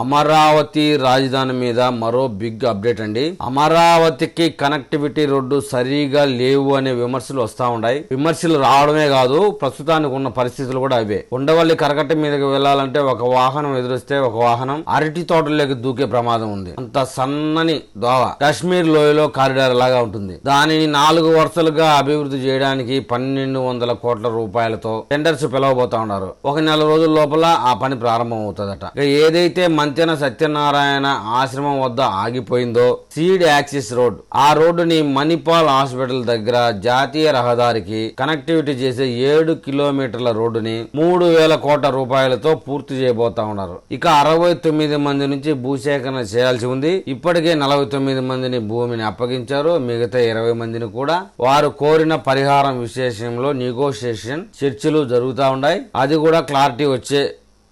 అమరావతి రాజధాని మీద మరో బిగ్ అప్డేట్ అండి. అమరావతికి కనెక్టివిటీ రోడ్డు సరిగా లేవు అనే విమర్శలు వస్తా ఉన్నాయి. విమర్శలు రావడమే కాదు, ప్రస్తుతానికి ఉన్న పరిస్థితులు కూడా అవే. ఉండవల్లి కరకట్ట మీదకి వెళ్లాలంటే ఒక వాహనం ఎదురొస్తే ఒక వాహనం అరటి తోటలోకి దూకే ప్రమాదం ఉంది. అంత సన్నని దోవ కాశ్మీర్ లోయలో కారిడార్ లాగా ఉంటుంది. దానిని 4 వరుసలుగా అభివృద్ధి చేయడానికి 1200 కోట్ల రూపాయలతో టెండర్స్ పిలవబోతా ఉన్నారు. ఒక నెల రోజుల లోపల ఆ పని ప్రారంభం అవుతుందట. ఏదైతే మంతెన సత్యనారాయణ ఆశ్రమం వద్ద ఆగిపోయిందో సీడ్ యాక్సిస్ రోడ్, ఆ రోడ్డుని మణిపాల్ హాస్పిటల్ దగ్గర జాతీయ రహదారికి కనెక్టివిటీ చేసే 7 కిలోమీటర్ల రోడ్డుని 3000 కోట్ల రూపాయలతో పూర్తి చేయబోతా ఉన్నారు. ఇక 69 మంది నుంచి భూసేకరణ చేయాల్సి ఉంది. ఇప్పటికే 49 మందిని భూమిని అప్పగించారు. మిగతా 20 మందిని కూడా వారు కోరిన పరిహారం విషయంలో నెగోషియేషన్ చర్చలు జరుగుతూ ఉన్నాయి. అది కూడా క్లారిటీ వచ్చే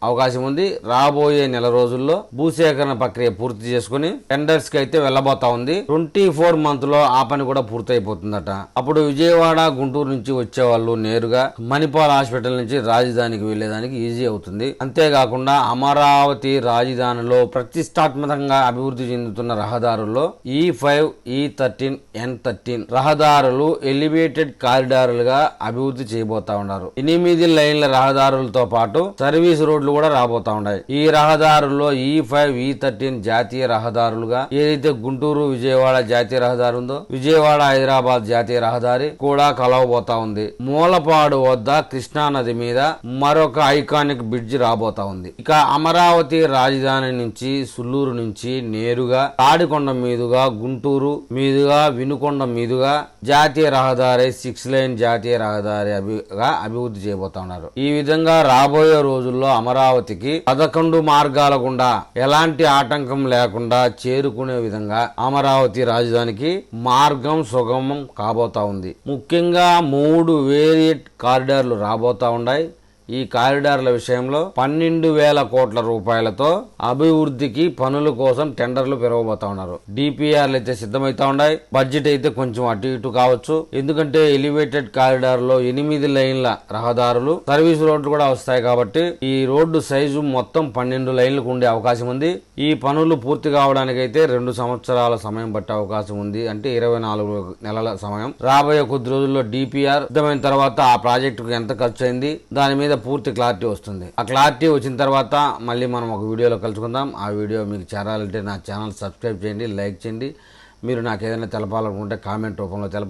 అవకాశం ఉంది. రాబోయే నెల రోజుల్లో భూసేకరణ ప్రక్రియ పూర్తి చేసుకుని టెండర్స్ కి అయితే వెళ్లబోతా ఉంది. 24 మంత్ లో ఆ పని కూడా పూర్తయిపోతుందట. అప్పుడు విజయవాడ, గుంటూరు నుంచి వచ్చే వాళ్ళు నేరుగా మణిపాల్ హాస్పిటల్ నుంచి రాజధానికి వెళ్లేదానికి ఈజీ అవుతుంది. అంతేకాకుండా అమరావతి రాజధానిలో ప్రతిష్టాత్మకంగా అభివృద్ధి చెందుతున్న రహదారుల్లో E5, E13, N13 రహదారులు ఎలివేటెడ్ కారిడార్లుగా అభివృద్ధి చేయబోతా ఉన్నారు. 8 లైన్ల రహదారులతో పాటు సర్వీస్ రోడ్లు కూడా రాబోతా ఉన్నాయి. ఈ రహదారుల్లో E5, E13 జాతీయ రహదారులుగా ఏదైతే గుంటూరు విజయవాడ జాతీయ రహదారి ఉందో, విజయవాడ హైదరాబాద్ జాతీయ రహదారి కూడా కలవబోతా ఉంది. మూలపాడు వద్ద కృష్ణా నది మీద మరొక ఐకానిక్ బ్రిడ్జ్ రాబోతా ఉంది. ఇక అమరావతి రాజధాని నుంచి సుల్లూరు నుంచి నేరుగా తాడికొండ మీదుగా గుంటూరు మీదుగా వినుకొండ మీదుగా జాతీయ రహదారి 6 లైన్ జాతీయ రహదారి అభివృద్ధి చేయబోతా ఉన్నారు. ఈ విధంగా రాబోయే రోజుల్లో అమరావతికి 11 మార్గాల గుండా ఎలాంటి ఆటంకం లేకుండా చేరుకునే విధంగా అమరావతి రాజధానికి మార్గం సుగమం కాబోతా ఉంది. ముఖ్యంగా 3 వేరియట్ కారిడార్లు రాబోతా ఉన్నాయి. ఈ కారిడార్ల విషయంలో 12,000 కోట్ల రూపాయలతో అభివృద్ధికి పనుల కోసం టెండర్లు పెరగబోతా ఉన్నారు. డిపిఆర్లు అయితే సిద్ధమైతా ఉన్నాయి. బడ్జెట్ అయితే కొంచెం అటు ఇటు కావచ్చు. ఎందుకంటే ఎలివేటెడ్ కారిడార్ లో 8 లైన్ల రహదారులు, సర్వీస్ రోడ్లు కూడా వస్తాయి కాబట్టి ఈ రోడ్డు సైజు మొత్తం 12 లైన్లకు ఉండే అవకాశం ఉంది. ఈ పనులు పూర్తి కావడానికి అయితే 2 సంవత్సరాల సమయం పట్టే అవకాశం ఉంది. అంటే 24 నెలల సమయం. రాబోయే కొద్ది రోజుల్లో డిపిఆర్ సిద్ధమైన తర్వాత ఆ ప్రాజెక్టుకు ఎంత ఖర్చు అయింది దాని మీద పూర్తి క్లారిటీ వస్తుంది. ఆ క్లారిటీ వచ్చిన తర్వాత మళ్ళీ మనం ఒక వీడియోలో కలుసుకుందాం. ఆ వీడియో మీకు చేరాలంటే నా ఛానల్ సబ్స్క్రైబ్ చేయండి, లైక్ చేయండి. మీరు నాకు ఏదైనా తెలపాలనుకుంటే కామెంట్ రూపంలో తెలపండి.